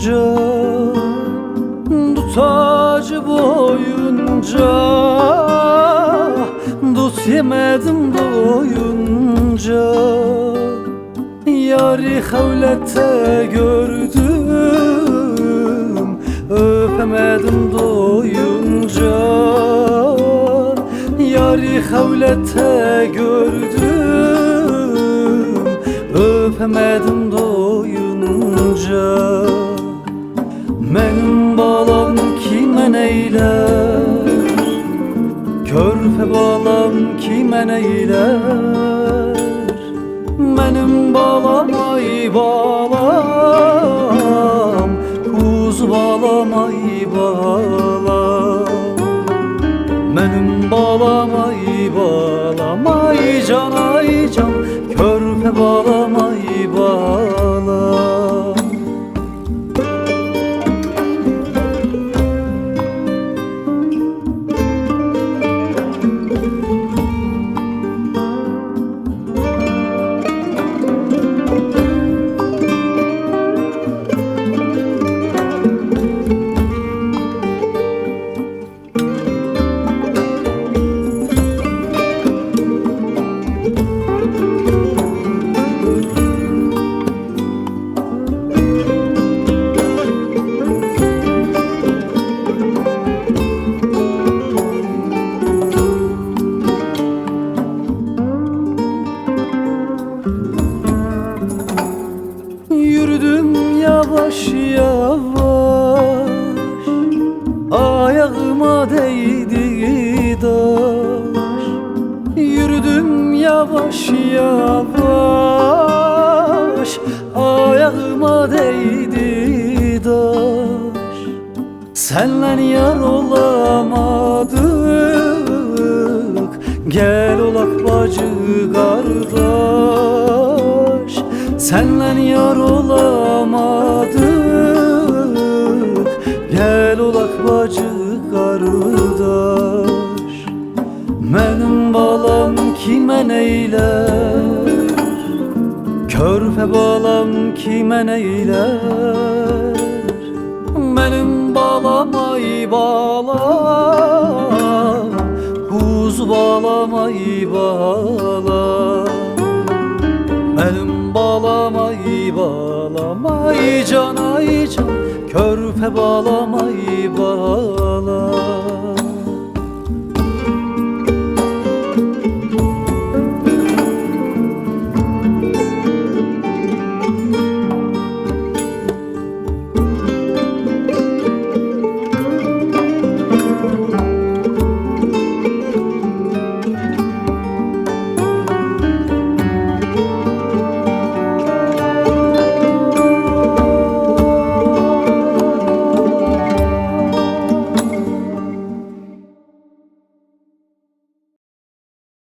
boyunca, dut ağacı boyunca, dut yemedim doyunca. Yari havlette gördüm, öpemedim doyunca. Yari havlette gördüm, öpemedim doyunca. Benim balam kime neyler, körpe balam kime neyler. Benim balam ay balam, kuzu balam ay balam. Benim balam ay balam, ay can ay can, körpe balam ay balam. Yürüdüm yavaş yavaş, ayağıma değdi taş. Yürüdüm yavaş yavaş, ayağıma değdi taş. Senle yar olamadık, gel olak bacı kardeş. Senle yar olamadık, gel olak bacı kardeş. Benim balam kime neyler, körpe balam kime neyler. Benim balam ay balam, kuzu balam ay balam. Benim balam ay balam, ay can ay can, körpe balam ay balam.